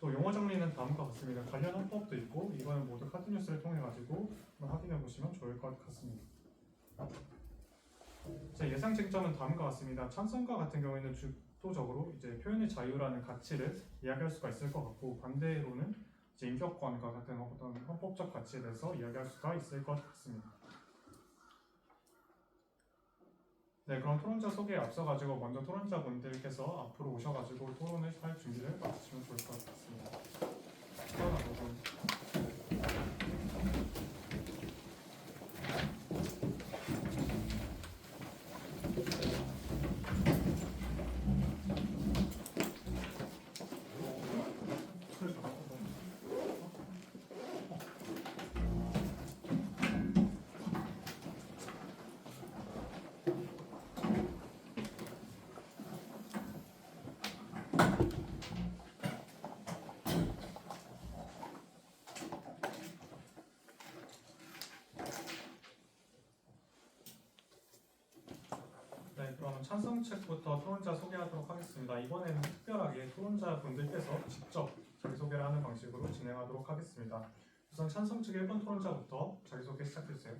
또 용어 정리는 다음과 같습니다. 관련 헌법도 있고 이거는 모두 카드뉴스를 통해 가지고 한번 확인해 보시면 좋을 것 같습니다. 자, 예상 쟁점은 다음과 같습니다. 찬성과 같은 경우에는 주도적으로 이제 표현의 자유라는 가치를 이야기할 수가 있을 것 같고, 반대로는 이제 인격권과 같은 어떤 헌법적 가치에 대해서 이야기할 수가 있을 것 같습니다. 네, 그럼 토론자 소개에 앞서가지고 먼저 토론자분들께서 앞으로 오셔가지고 토론을 할 준비를 마치시면 좋을 것 같습니다. 토론하 부분. 네, 그럼 찬성책부터 토론자 소개하도록 하겠습니다. 이번에는 특별하게 토론자분들께서 직접 자기소개를 하는 방식으로 진행하도록 하겠습니다. 우선 찬성측 1번 토론자부터 자기소개 시작해주세요.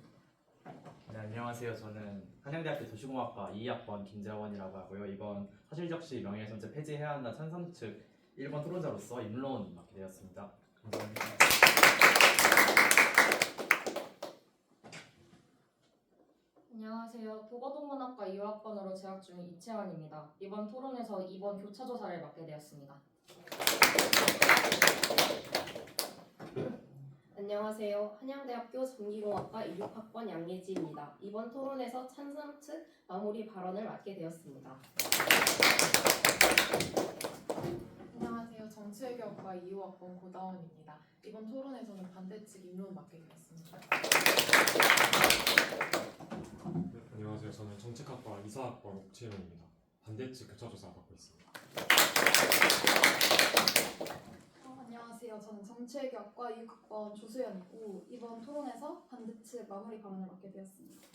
네, 안녕하세요. 저는 한양대학교 도시공학과 2학번 김재원이라고 하고요. 이번 사실적시 명예훼손죄 폐지해야 한다 찬성 측 1번 토론자로서 입론 맡게 되었습니다. 감사합니다. 안녕하세요. 도거동문학과 2학번으로 재학 중인 이채원입니다. 이번 토론에서 2번 교차조사를 맡게 되었습니다. 안녕하세요. 한양대학교 전기공학과 26학번 양예지입니다. 이번 토론에서 찬성 측 마무리 발언을 맡게 되었습니다. 안녕하세요. 정치외교학과 2호학번 고다원입니다. 이번 토론에서는 반대 측 입론 맡게 되었습니다. 네, 안녕하세요. 저는 정책학과 이사학번 옥채영입니다. 반대측 교차조사 맡고 있습니다. 안녕하세요. 저는 정치외교학과 6학번 조수연이고 이번 토론에서 반대측 마무리 발언을 맡게 되었습니다.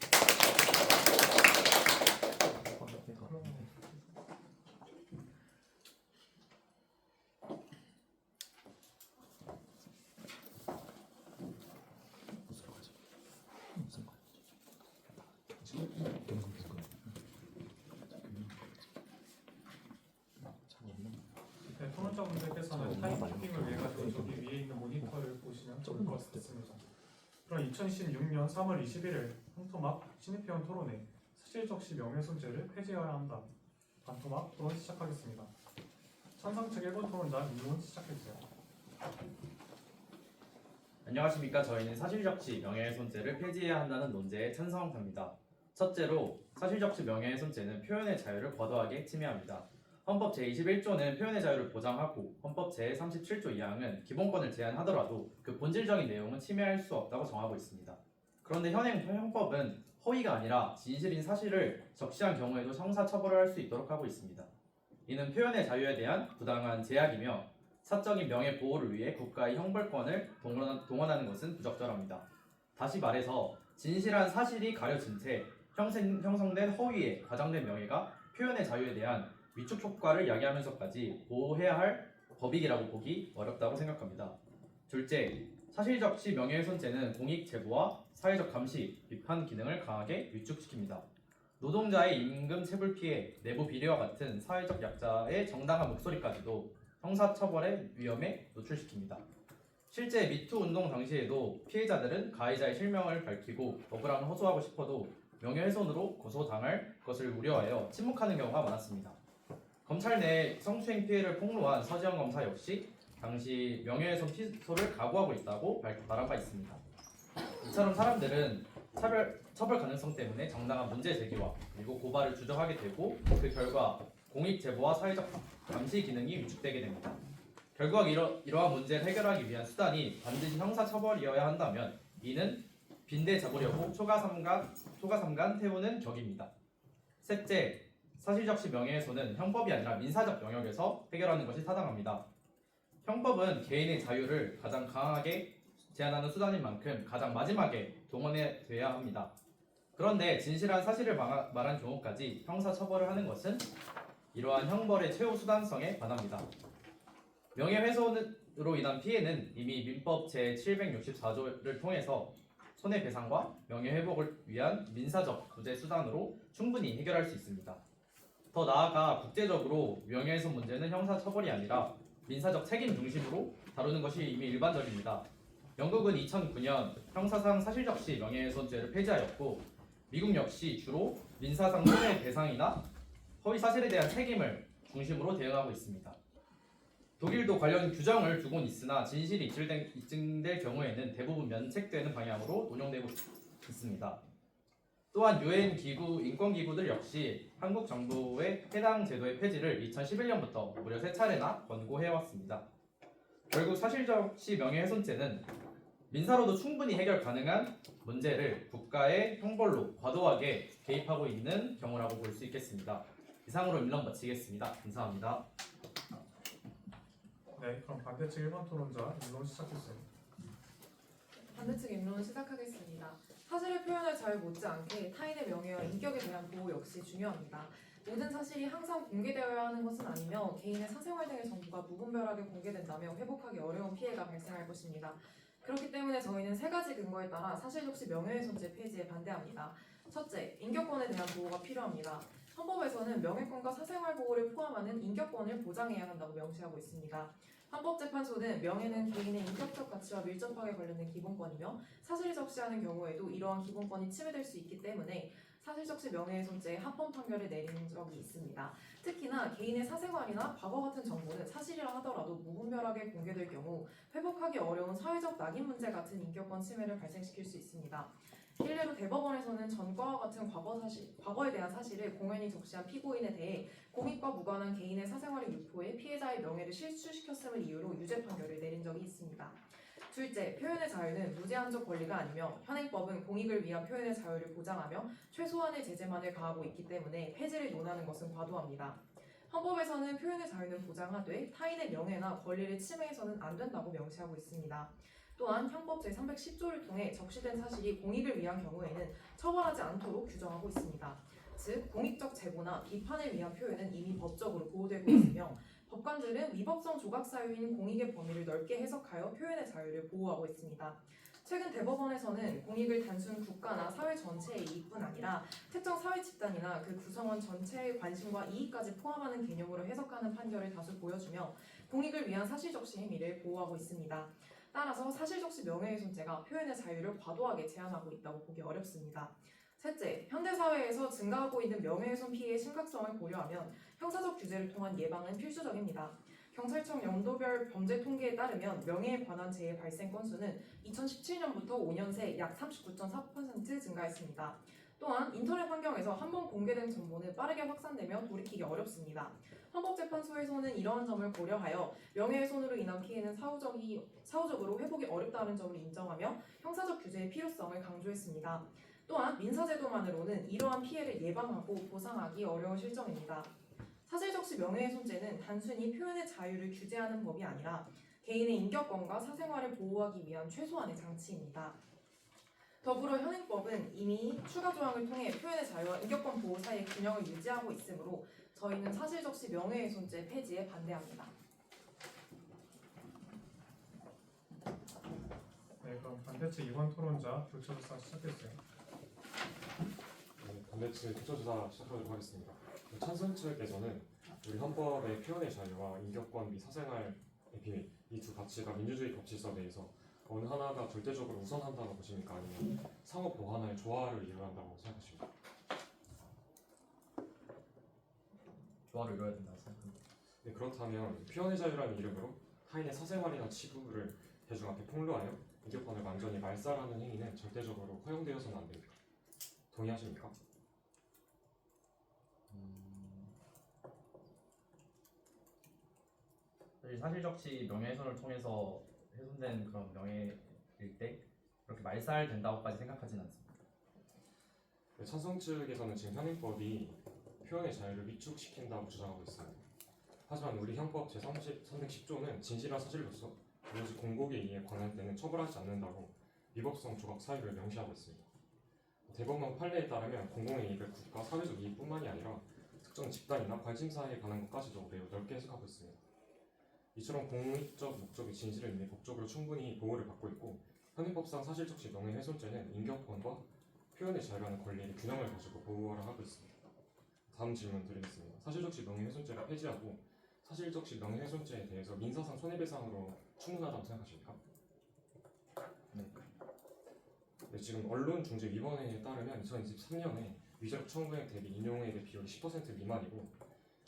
네, 토론자분들께서는 타임키핑을 위해 가지고 저기 위에 있는 모니터를 보시면 좋을 것 같습니다. 그럼 2016년 3월 21일 한토막 신입회원 토론회 사실적시 명예훼손죄를 폐지해야 한다. 반토막 토론 시작하겠습니다. 찬성 측 1번 토론자 이문 시작해주세요. 안녕하십니까. 저희는 사실적시 명예훼손죄를 폐지해야 한다는 논제에 찬성합니다. 첫째로 사실적시 명예훼손죄는 표현의 자유를 과도하게 침해합니다. 헌법 제21조는 표현의 자유를 보장하고 헌법 제37조 2항은 기본권을 제한하더라도 그 본질적인 내용은 침해할 수 없다고 정하고 있습니다. 그런데 현행 형법은 허위가 아니라 진실인 사실을 적시한 경우에도 형사처벌을 할 수 있도록 하고 있습니다. 이는 표현의 자유에 대한 부당한 제약이며 사적인 명예 보호를 위해 국가의 형벌권을 동원하는 것은 부적절합니다. 다시 말해서 진실한 사실이 가려진 채 형성된 허위에 과장된 명예가 표현의 자유에 대한 위축 효과를 야기하면서까지 보호해야 할 법익이라고 보기 어렵다고 생각합니다. 둘째, 사실적시 명예훼손죄는 공익 제보와 사회적 감시, 비판 기능을 강하게 위축시킵니다. 노동자의 임금 체불 피해, 내부 비리와 같은 사회적 약자의 정당한 목소리까지도 형사처벌의 위험에 노출시킵니다. 실제 미투 운동 당시에도 피해자들은 가해자의 실명을 밝히고 억울함을 호소하고 싶어도 명예훼손으로 고소당할 것을 우려하여 침묵하는 경우가 많았습니다. 검찰 내 성추행 피해를 폭로한 서지영 검사 역시 당시 명예훼손 피소를 각오하고 있다고 말한 바 있습니다. 이처럼 사람들은 처벌 가능성 때문에 정당한 문제 제기와 그리고 고발을 주저하게 되고 그 결과 공익 제보와 사회적 감시 기능이 위축되게 됩니다. 결국 이러한 문제를 해결하기 위한 수단이 반드시 형사처벌이어야 한다면 이는 빈대 잡으려고 초가삼간 태우는 격입니다. 셋째, 사실적시 명예훼손은 형법이 아니라 민사적 영역에서 해결하는 것이 타당합니다. 형법은 개인의 자유를 가장 강하게 제한하는 수단인 만큼 가장 마지막에 동원돼야 합니다. 그런데 진실한 사실을 말한 경우까지 형사처벌을 하는 것은 이러한 형벌의 최후 수단성에 반합니다. 으로 인한 피해는 이미 민법 제764조를 통해서 손해배상과 명예회복을 위한 민사적 구제 수단으로 충분히 해결할 수 있습니다. 더 나아가 국제적으로 명예훼손 문제는 형사처벌이 아니라 민사적 책임 중심으로 다루는 것이 이미 일반적입니다. 영국은 2009년 형사상 사실적시 명예훼손죄를 폐지하였고 미국 역시 주로 민사상 손해배상이나 허위 사실에 대한 책임을 중심으로 대응하고 있습니다. 독일도 관련 규정을 두곤 있으나 진실이 입증될 경우에는 대부분 면책되는 방향으로 운영되고 있습니다. 또한 유엔 기구, 인권기구들 역시 한국 정부의 해당 제도의 폐지를 2011년부터 무려 3차례나 권고해왔습니다. 결국 사실적시 명예훼손죄는 민사로도 충분히 해결 가능한 문제를 국가의 형벌로 과도하게 개입하고 있는 경우라고 볼 수 있겠습니다. 이상으로 임론 마치겠습니다. 감사합니다. 네, 그럼 반대측 1번 토론자 인론 시작해주세요. 반대측 입론을 시작하겠습니다. 사실을 표현할 자유 못지않게 타인의 명예와 인격에 대한 보호 역시 중요합니다. 모든 사실이 항상 공개되어야 하는 것은 아니며 개인의 사생활 등의 정보가 무분별하게 공개된다면 회복하기 어려운 피해가 발생할 것입니다. 그렇기 때문에 저희는 3가지 근거에 따라 사실적시 명예훼손죄 폐지에 반대합니다. 첫째, 인격권에 대한 보호가 필요합니다. 헌법에서는 명예권과 사생활 보호를 포함하는 인격권을 보장해야 한다고 명시하고 있습니다. 헌법재판소는 명예는 개인의 인격적 가치와 밀접하게 관련된 기본권이며 사실을 적시하는 경우에도 이러한 기본권이 침해될 수 있기 때문에 사실적시 명예훼손죄의 합헌 판결을 내린 적이 있습니다. 특히나 개인의 사생활이나 과거 같은 정보는 사실이라 하더라도 무분별하게 공개될 경우 회복하기 어려운 사회적 낙인 문제 같은 인격권 침해를 발생시킬 수 있습니다. 일례로 대법원에서는 전과와 같은 과거에 대한 사실을 공연히 적시한 피고인에 대해 공익과 무관한 개인의 사생활의 유포에 피해자의 명예를 실추시켰음을 이유로 유죄 판결을 내린 적이 있습니다. 둘째, 표현의 자유는 무제한적 권리가 아니며 현행법은 공익을 위한 표현의 자유를 보장하며 최소한의 제재만을 가하고 있기 때문에 폐지를 논하는 것은 과도합니다. 헌법에서는 표현의 자유는 보장하되 타인의 명예나 권리를 침해해서는 안 된다고 명시하고 있습니다. 또한 형법 제310조를 통해 적시된 사실이 공익을 위한 경우에는 처벌하지 않도록 규정하고 있습니다. 즉, 공익적 제보나 비판을 위한 표현은 이미 법적으로 보호되고 있으며 법관들은 위법성 조각 사유인 공익의 범위를 넓게 해석하여 표현의 자유를 보호하고 있습니다. 최근 대법원에서는 공익을 단순 국가나 사회 전체의 이익뿐 아니라 특정 사회 집단이나 그 구성원 전체의 관심과 이익까지 포함하는 개념으로 해석하는 판결을 다수 보여주며 공익을 위한 사실적시 행위를 보호하고 있습니다. 따라서 사실적시 명예훼손죄가 표현의 자유를 과도하게 제한하고 있다고 보기 어렵습니다. 셋째, 현대사회에서 증가하고 있는 명예훼손 피해의 심각성을 고려하면 형사적 규제를 통한 예방은 필수적입니다. 경찰청 연도별 범죄 통계에 따르면 명예에 관한 재해 발생 건수는 2017년부터 5년 새 약 39.4% 증가했습니다. 또한 인터넷 환경에서 한번 공개된 정보는 빠르게 확산되며 돌이키기 어렵습니다. 헌법재판소에서는 이러한 점을 고려하여 명예훼손으로 인한 피해는 사후적으로 회복이 어렵다는 점을 인정하며 형사적 규제의 필요성을 강조했습니다. 또한 민사제도만으로는 이러한 피해를 예방하고 보상하기 어려운 실정입니다. 사실적시 명예훼손죄는 단순히 표현의 자유를 규제하는 법이 아니라 개인의 인격권과 사생활을 보호하기 위한 최소한의 장치입니다. 더불어 현행법은 이미 추가 조항을 통해 표현의 자유와 인격권 보호 사이의 균형을 유지하고 있으므로 저희는 사실적시 명예훼손죄 폐지에 반대합니다. 네, 그럼 반대측 2번 토론자 교차조사 시작해주세요. 네, 반대측 교차조사 시작하도록 하겠습니다. 찬성 측에서는 우리 헌법의 표현의 자유와 인격권 및 사생활의 비밀 이 두 가치가 민주주의 법질서 내에서 어느 하나가 절대적으로 우선한다고 보십니까? 아니면 상호 보완할 조화를 이루어한다고 생각하십니까? 조화를 이뤄야 된다고 생각합니다. 네, 그렇다면 표현의 자유라는 이름으로 타인의 사생활이나 치부를 대중 앞에 폭로하여 인격권을 완전히 말살하는 행위는 절대적으로 허용되어서는 안 됩니다. 동의하십니까? 사실적시 명예훼손을 통해서 훼손된 그런 명예일 때 그렇게 말살된다고까지 생각하지는 않습니다. 네, 찬성 측에서는 지금 현행법이 표현의 자유를 위축시킨다고 주장하고 있습니다. 하지만 우리 형법 제310조는 진실한 사실로서 오로지 공공의 이익에 관할 때는 처벌하지 않는다고 위법성 조각 사유를 명시하고 있습니다. 대법원 판례에 따르면 공공의 이익을 국가, 사회적 이익뿐만이 아니라 특정 집단이나 관심사에 관한 것까지도 매우 넓게 해석하고 있습니다. 이처럼 공익적 목적의 진실은 이미 법적으로 충분히 보호를 받고 있고 현행법상 사실적시 명예훼손죄는 인격권과 표현의 자유라는 권리의 균형을 가지고 보호하라 하고 있습니다. 다음 질문 드리겠습니다. 사실적시 명예훼손죄를 폐지하고 사실적시 명예훼손죄에 대해서 민사상 손해배상으로 충분하다고 생각하십니까? 네, 지금 언론중재위원회에 따르면 2023년에 위자료 청구액 대비 인용액의 비율이 10% 미만이고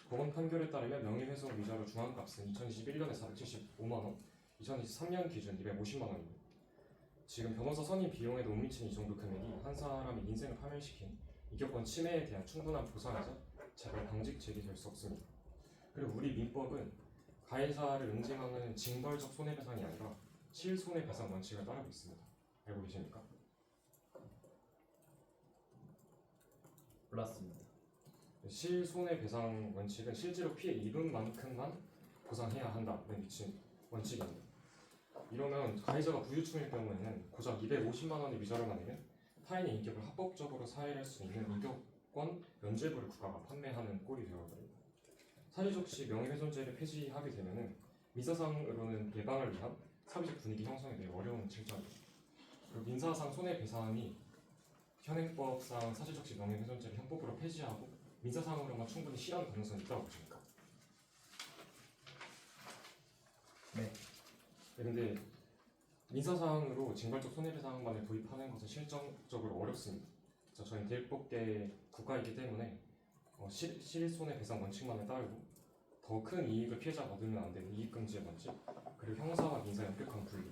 법원 판결에 따르면 명예훼손 위자료 중앙값은 2021년에 475만 원, 2023년 기준 250만 원입니다. 지금 변호사 선임 비용에도 못 미치는 이 정도 금액이 한 사람의 인생을 파멸시킨 인격권 침해에 대한 충분한 보상이자 재발 방직책이 될 수 없습니다. 그리고 우리 민법은 가해사를 응징하는 징벌적 손해배상이 아니라 실손해배상 원칙을 따르고 있습니다. 알고 계십니까? 몰랐습니다. 실손해배상 원칙은 실제로 피해 입은 만큼만 보상해야 한다는 미친 원칙입니다. 이러면 가해자가 부유층일 경우에는 고작 250만 원의 위자료만 내면 타인의 인격을 합법적으로 사회할 수 있는 인격권 면죄부를 국가가 판매하는 꼴이 되어버립니다. 사실적시 명예훼손죄를 폐지하게 되면은 민사상으로는 예방을 위한 사회적 분위기 형성이 매우 어려운 실정입니다. 그리고 민사상 손해배상이 현행법상 사실적시 명예훼손죄를 형법으로 폐지하고 민사상으로만 충분히 시한 가능성이 있다고 보십니까? 네. 네, 근데 민사상으로 징벌적 손해배상만을 도입하는 것은 실정적으로 어렵습니다. 자, 저희는 대법계 국가이기 때문에 실손해배상 원칙만을 따르고 더 큰 이익을 피해자가 얻으면 안 되는 이익금지의 원칙, 그리고 형사와 민사의 엄격한 분리,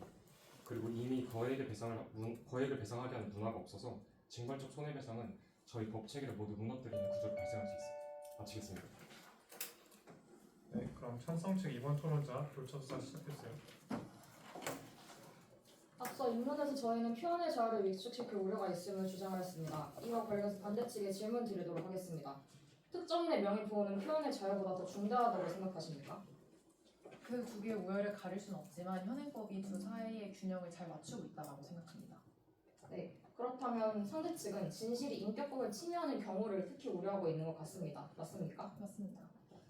그리고 이미 거액을 배상하게 하는 문화가 없어서 징벌적 손해배상은 저희 법 체계를 모두 무너뜨리는 구조로 발생할 수 있습니다. 마치겠습니다. 네, 그럼 찬성 측 이번 토론자 교차조사 시작해주세요. 앞서 입론에서 저희는 표현의 자유를 위축시킬 우려가 있음을 주장하였습니다. 이와 관련해서 반대 측에 질문 드리도록 하겠습니다. 특정인의 명예 보호는 표현의 자유보다 더 중대하다고 생각하십니까? 그 두 개의 우열을 가릴 수는 없지만 현행법이 두 사이의 균형을 잘 맞추고 있다고 생각합니다. 네, 그렇다면 상대 측은 진실이 인격권을 침해하는 경우를 특히 우려하고 있는 것 같습니다. 맞습니까? 맞습니다.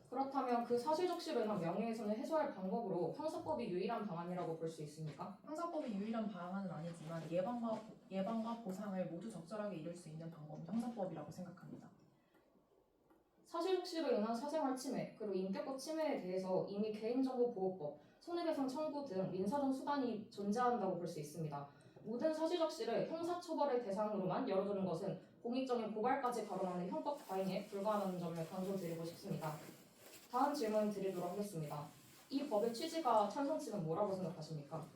그렇다면 그 사실적시로 인한 명예훼손을 해소할 방법으로 형사법이 유일한 방안이라고 볼 수 있습니까? 형사법이 유일한 방안은 아니지만 예방과 보상을 모두 적절하게 이룰 수 있는 방법은 형사법이라고 생각합니다. 사실적시로 인한 사생활 침해, 그리고 인격권 침해에 대해서 이미 개인정보보호법, 손해배상 청구 등 민사적 수단이 존재한다고 볼 수 있습니다. 모든 사실적시를 형사처벌의 대상으로만 열어두는 것은 공익적인 고발까지 가로막는 형법 과잉에 불과하다는 점을 강조드리고 싶습니다. 다음 질문 드리도록 하겠습니다. 이 법의 취지가 찬성 측은 뭐라고 생각하십니까?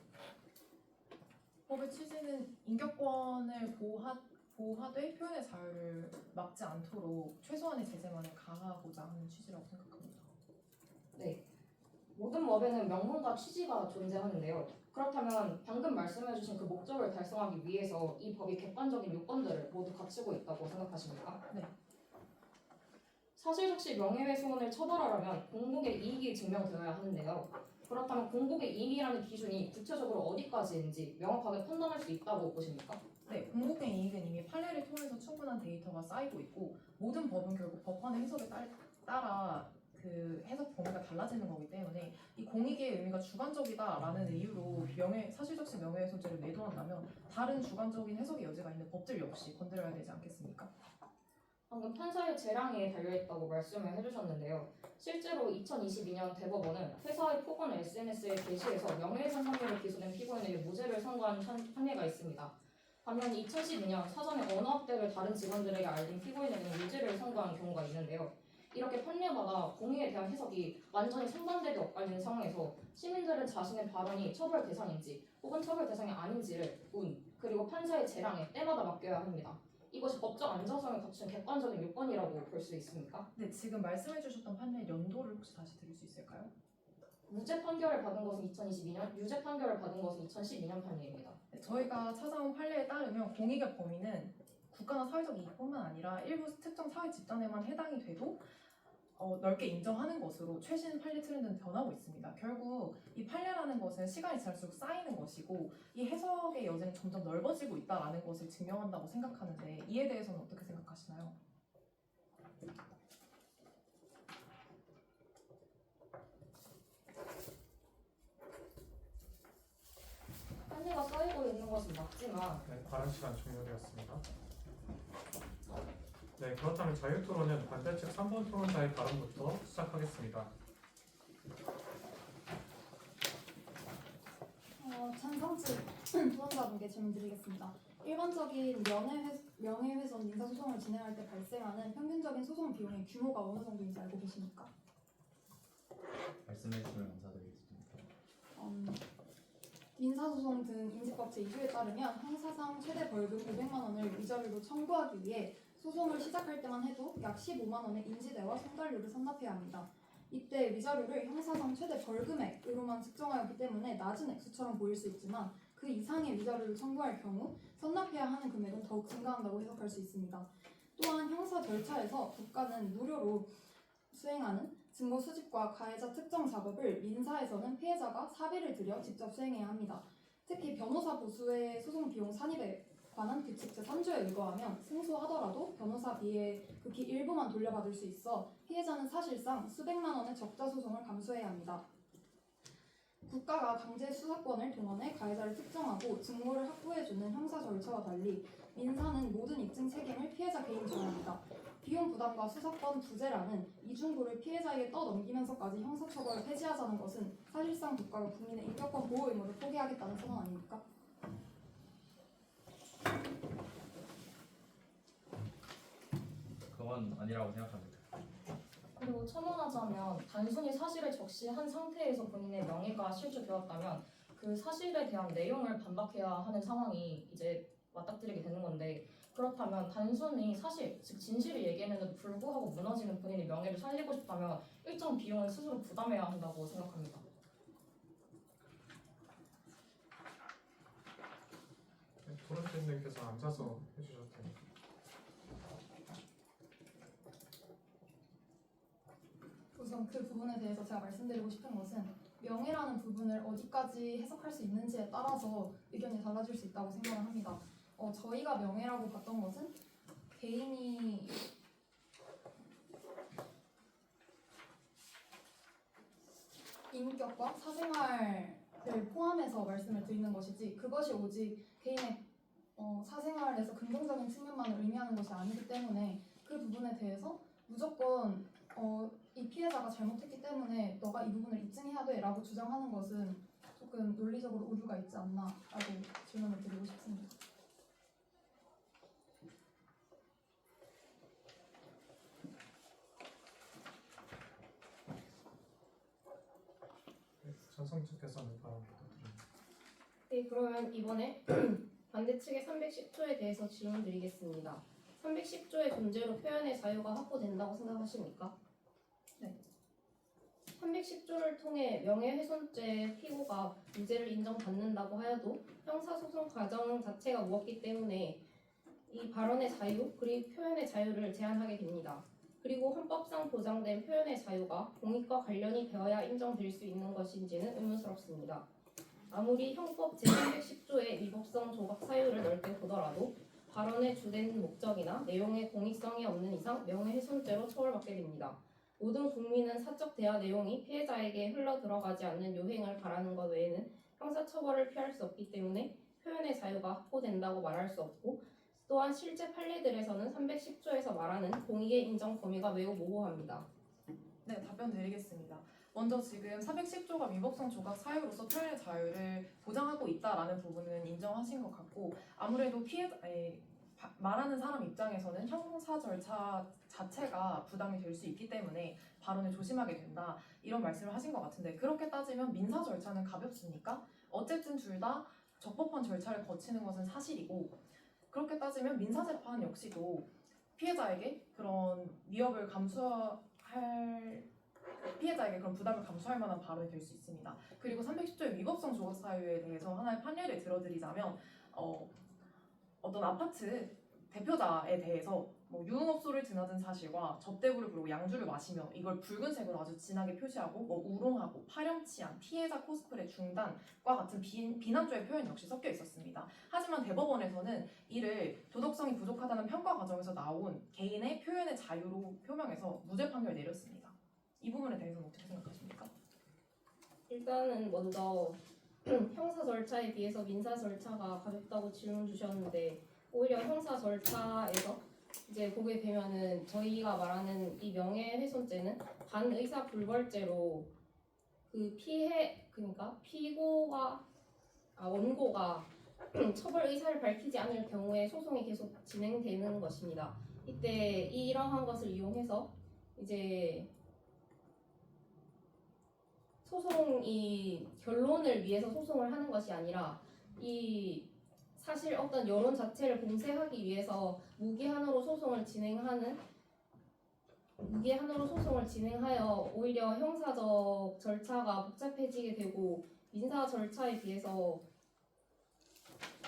법의 취지는 인격권을 보호하되 표현의 자유를 막지 않도록 최소한의 제재만을 가하고자 하는 취지라고 생각합니다. 네. 모든 법에는 명분과 취지가 존재하는데요. 그렇다면 방금 말씀해주신 그 목적을 달성하기 위해서 이 법이 객관적인 요건들을 모두 갖추고 있다고 생각하십니까? 네. 사실적시 명예훼손을 처벌하려면 공공의 이익이 증명되어야 하는데요. 그렇다면 공공의 이익이라는 기준이 구체적으로 어디까지인지 명확하게 판단할 수 있다고 보십니까? 네, 공공의 이익은 이미 판례를 통해서 충분한 데이터가 쌓이고 있고 모든 법은 결국 법원의 해석에 따라 그 해석 범위가 달라지는 거기 때문에 이 공익의 의미가 주관적이다라는 이유로 사실적시 명예훼손죄를 매도한다면 다른 주관적인 해석의 여지가 있는 법들 역시 건드려야 되지 않겠습니까? 방금 판사의 재량에 달려있다고 말씀을 해주셨는데요. 실제로 2022년 대법원은 회사의 폭언을 SNS에 게시해서 명예훼손 혐의로 기소된 피고인에게 무죄를 선고한 판례가 있습니다. 반면 2012년 사전에 언어학대를 다른 직원들에게 알린 피고인에게는 유죄를 선고한 경우가 있는데요. 이렇게 판례마다 공익에 대한 해석이 완전히 상반되게 엇갈리는 상황에서 시민들은 자신의 발언이 처벌 대상인지 혹은 처벌 대상이 아닌지를 그리고 판사의 재량에 때마다 맡겨야 합니다. 이것이 법적 안정성을 갖춘 객관적인 요건이라고 볼 수 있습니까? 네, 지금 말씀해주셨던 판례 연도를 혹시 다시 들을 수 있을까요? 무죄 판결을 받은 것은 2022년, 유죄 판결을 받은 것은 2012년 판례입니다. 네, 저희가 찾아온 판례에 따르면 공익의 범위는 국가나 사회적 이익뿐만 아니라 일부 특정 사회 집단에만 해당이 돼도 넓게 인정하는 것으로 최신 판례 트렌드는 변하고 있습니다. 결국 이 판례라는 것은 시간이 지날수록 쌓이는 것이고 이 해석의 여지는 점점 넓어지고 있다는 것을 증명한다고 생각하는데 이에 대해서는 어떻게 생각하시나요? 한계가 쌓이고 있는 것은 맞지만 네, 발언 시간 종료되었습니다. 네, 그렇다면 자유토론은 반대측 3번 토론자의 발언부터 시작하겠습니다. 찬성 측 토론자분께 질문 드리겠습니다. 일반적인 명예훼손 민사소송을 진행할 때 발생하는 평균적인 소송 비용의 규모가 어느 정도인지 알고 계십니까? 말씀해 주시면 감사드리겠습니다. 민사소송 등 인지법 제2조에 따르면 형사상 최대 벌금 500만 원을 위자료로 청구하기 위해 소송을 시작할 때만 해도 약 15만 원의 인지대와 송달료를 선납해야 합니다. 이때 위자료를 형사상 최대 벌금액으로만 측정하였기 때문에 낮은 액수처럼 보일 수 있지만 그 이상의 위자료를 청구할 경우 선납해야 하는 금액은 더욱 증가한다고 해석할 수 있습니다. 또한 형사 절차에서 국가는 무료로 수행하는 증거 수집과 가해자 특정 작업을 민사에서는 피해자가 사비를 들여 직접 수행해야 합니다. 특히 변호사 보수의 소송 비용 산입에 관한 규칙 제3조에 의거하면 승소하더라도 변호사비의 극히 일부만 돌려받을 수 있어 피해자는 사실상 수백만 원의 적자 소송을 감수해야 합니다. 국가가 강제 수사권을 동원해 가해자를 특정하고 증거를 확보해주는 형사 절차와 달리 민사는 모든 입증 책임을 피해자 개인이 져야 합니다. 비용 부담과 수사권 부재라는 이중고를 피해자에게 떠넘기면서까지 형사처벌을 폐지하자는 것은 사실상 국가가 국민의 인격권 보호 의무를 포기하겠다는 선언 아닙니까? 그건 아니라고 생각합니다. 그리고 첨언하자면 단순히 사실을 적시한 상태에서 본인의 명예가 실추되었다면 그 사실에 대한 내용을 반박해야 하는 상황이 이제 맞닥뜨리게 되는 건데 그렇다면 단순히 사실, 즉 진실을 얘기했는데도 불구하고 무너지는 본인의 명예를 살리고 싶다면 일정 비용을 스스로 부담해야 한다고 생각합니다. 네, 토론자님께서 앉아서 해주셔도 됩니다. 우선 그 부분에 대해서 제가 말씀드리고 싶은 것은 명예라는 부분을 어디까지 해석할 수 있는지에 따라서 의견이 달라질 수 있다고 생각을 합니다. 저희가 명예라고 봤던 것은 개인이 인격과 사생활을 포함해서 말씀을 드리는 것이지 그것이 오직 개인의 사생활에서 긍정적인 측면만을 의미하는 것이 아니기 때문에 그 부분에 대해서 무조건 이 피해자가 잘못했기 때문에 너가 이 부분을 입증해야 돼 라고 주장하는 것은 조금 논리적으로 오류가 있지 않나 라고 질문을 드리고 싶습니다. 네, 찬성 측에서는 발언 부탁드립니다. 네, 그러면 이번에 반대측의 310조에 대해서 질문 드리겠습니다. 310조의 존재로 표현의 자유가 확보된다고 생각하십니까? 네. 310조를 통해 명예훼손죄 피고가 무죄를 인정받는다고 하여도 형사소송 과정 자체가 무겁기 때문에 이 발언의 자유 그리고 표현의 자유를 제한하게 됩니다. 그리고 헌법상 보장된 표현의 자유가 공익과 관련이 되어야 인정될 수 있는 것인지는 의문스럽습니다. 아무리 형법 제310조의 위법성 조각 사유를 넓게 보더라도 발언의 주된 목적이나 내용의 공익성이 없는 이상 명예훼손죄로 처벌받게 됩니다. 모든 국민은 사적 대화 내용이 피해자에게 흘러 들어가지 않는 요행을 바라는 것 외에는 형사처벌을 피할 수 없기 때문에 표현의 자유가 확보된다고 말할 수 없고 또한 실제 판례들에서는 310조에서 말하는 공익의 인정 범위가 매우 모호합니다. 네, 답변 드리겠습니다. 먼저 지금 410조가 위법성 조각 사유로서 표현의 자유를 보장하고 있다라는 부분은 인정하신 것 같고 아무래도 말하는 사람 입장에서는 형사 절차 자체가 부담이 될 수 있기 때문에 발언을 조심하게 된다 이런 말씀을 하신 것 같은데 그렇게 따지면 민사 절차는 가볍습니까? 어쨌든 둘 다 적법한 절차를 거치는 것은 사실이고 그렇게 따지면 민사재판 역시도 피해자에게 그런 위협을 피해자에게 그런 부담을 감수할 만한 발언이 될 수 있습니다. 그리고 310조의 위법성 조각 사유에 대해서 하나의 판례를 들어드리자면 어떤 아파트 대표자에 대해서 유흥업소를 드나든 사실과 접대부를 부르고 양주를 마시며 이걸 붉은색으로 아주 진하게 표시하고 우롱하고 파렴치한 피해자 코스프레 중단과 같은 비난조의 표현 역시 섞여 있었습니다. 하지만 대법원에서는 이를 도덕성이 부족하다는 평가 과정에서 나온 개인의 표현의 자유로 표명해서 무죄 판결을 내렸습니다. 이 부분에 대해서는 어떻게 생각하십니까? 일단은 먼저 형사 절차에 비해서 민사 절차가 가볍다고 질문 주셨는데 오히려 형사 절차에서 이제 보게 되면은 저희가 말하는 이 명예훼손죄는 반의사 불벌죄로 그 그러니까 원고가 처벌 의사를 밝히지 않을 경우에 소송이 계속 진행되는 것입니다. 이때 이러한 것을 이용해서 이제 소송이 결론을 위해서 소송을 하는 것이 아니라 이 사실 어떤 여론 자체를 봉쇄하기 위해서 무기한으로 소송을 진행하여 오히려 형사적 절차가 복잡해지게 되고 민사 절차에 비해서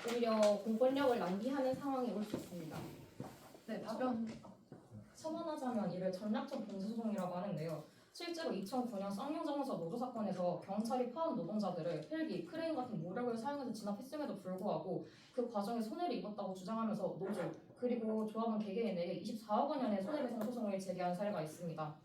오히려 공권력을 낭비하는 상황이 올 수 있습니다. 네, 답변. 첨언하자면 이를 전략적 봉쇄소송이라고 하는데요. 실제로 2009년 쌍용자동차 노조 사건에서 경찰이 포함 노동자들을 헬기, 크레인 같은 무력을 사용해서 진압했음에도 불구하고 그 과정에 손해를 입었다고 주장하면서 노조 그리고 조합원 개개인에게 24억 원의 손해배상 소송을 제기한 사례가 있습니다.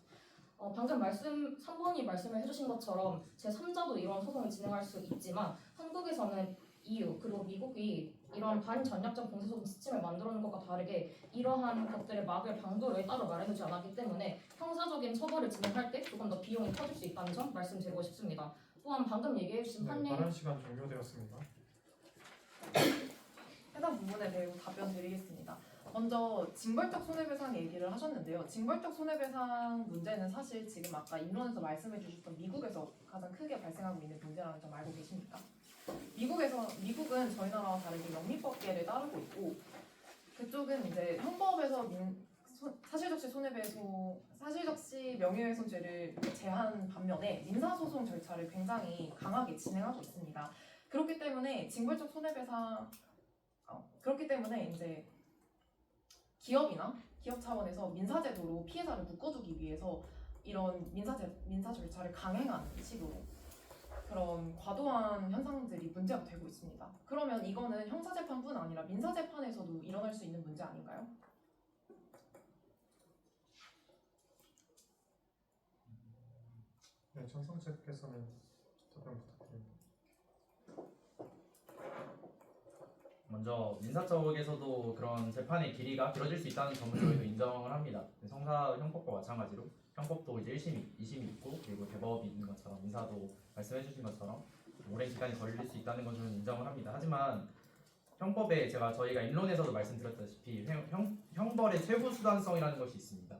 방금 3번이 말씀을 해주신 것처럼 제3자도 이런 소송을 진행할 수 있지만 한국에서는 EU 그리고 미국이 이런 반전략적 봉쇄소송 시스템을 만들어 놓은 것과 다르게 이러한 것들을 막을 방도를 따로 마련하지 않았기 때문에 형사적인 처벌을 진행할 때 조금 더 비용이 커질 수 있다는 점 말씀드리고 싶습니다. 또한 방금 얘기해 주신 판례 발언 시간 종료되었습니다. 해당 부분에 대해 답변 드리겠습니다. 먼저 징벌적 손해배상 얘기를 하셨는데요. 징벌적 손해배상 문제는 사실 지금 아까 인론에서 말씀해 주셨던 미국에서 가장 크게 발생하고 있는 문제라는 점 알고 계십니까? 미국은 저희 나라와 다르게 영미법계를 따르고 있고 그쪽은 이제 형법에서 사실적시 명예훼손죄를 제한 반면에 민사소송 절차를 굉장히 강하게 진행하고 있습니다. 그렇기 때문에 징벌적 손해배상 그렇기 때문에 이제 기업이나 기업 차원에서 민사제도로 피해자를 묶어두기 위해서 이런 민사 절차를 강행하는 식으로 그런 과도한 현상들이 문제가 되고 있습니다. 그러면 이거는 형사재판뿐 아니라 민사재판에서도 일어날 수 있는 문제 아닌가요? 네, 천성재께서는 답변 부탁드립니다. 먼저 민사 쪽에서도 그런 재판의 길이가 길어질 수 있다는 점을 저희도 인정을 합니다. 형사 형법과 마찬가지로 형법도 이제 1심이, 2심이 있고 그리고 대법이 있는 것처럼 민사도 말씀해주신 것처럼 오랜 기간이 걸릴 수 있다는 것은 인정을 합니다. 하지만 형법에 저희가 인론에서도 말씀드렸다시피 형벌의 최후 수단성이라는 것이 있습니다.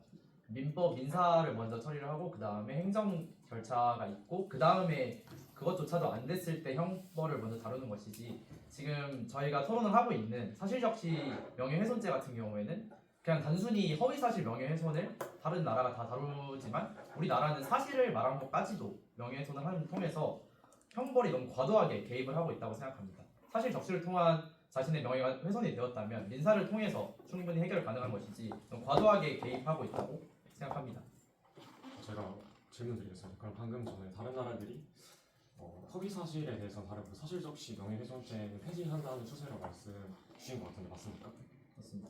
민사를 먼저 처리를 하고 그 다음에 행정 절차가 있고 그 다음에 그것조차도 안 됐을 때 형벌을 먼저 다루는 것이지 지금 저희가 토론을 하고 있는 사실적시 명예훼손죄 같은 경우에는 그냥 단순히 허위사실 명예훼손을 다른 나라가 다 다루지만 우리나라는 사실을 말한 것까지도 명예훼손을 통해서 형벌이 너무 과도하게 개입을 하고 있다고 생각합니다. 사실 적시를 통한 자신의 명예가 훼손이 되었다면 민사를 통해서 충분히 해결 가능한 것이지 너무 과도하게 개입하고 있다고 생각합니다. 제가 질문 드리겠습니다. 그럼 방금 전에 다른 나라들이 허위 사실에 대해서는 다르고 사실적시 명예훼손죄는 폐지한다는 추세로 말씀 주신 것 같은데 맞습니까? 맞습니다.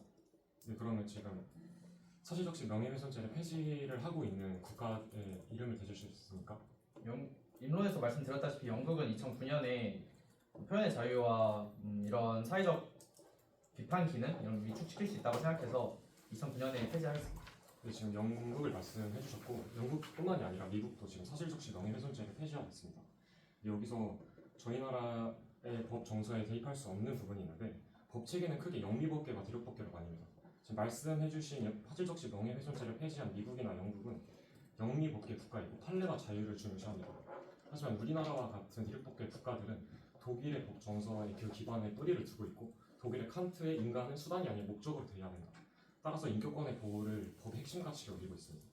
네, 그러면 지금 사실적시 명예훼손죄를 폐지를 하고 있는 국가의 이름을 대주실 수 있습니까? 인론에서 말씀드렸다시피 영국은 2009년에 표현의 자유와 이런 사회적 비판 기능 이런 걸 위축시킬 수 있다고 생각해서 2009년에 폐지하였습니다. 네, 지금 영국을 말씀해 주셨고 영국뿐만이 아니라 미국도 지금 사실적시 명예훼손죄를 폐지하고 있습니다. 여기서 저희 나라의 법 정서에 대입할 수 없는 부분이 있는데 법 체계는 크게 영미법계와 대륙법계로 나뉩니다. 지금 말씀해 주신 사실적시 명예훼손죄를 폐지한 미국이나 영국은 영미법계 국가이고 판례와 자유를 중요시합니다. 하지만 우리나라와 같은 대륙법계 국가들은 독일의 법 정서의 그 기반에 뿌리를 두고 있고 독일의 칸트의 인간은 수단이 아닌 목적으로 대해야 된다. 따라서 인격권의 보호를 법의 핵심 가치로 여기고 있습니다.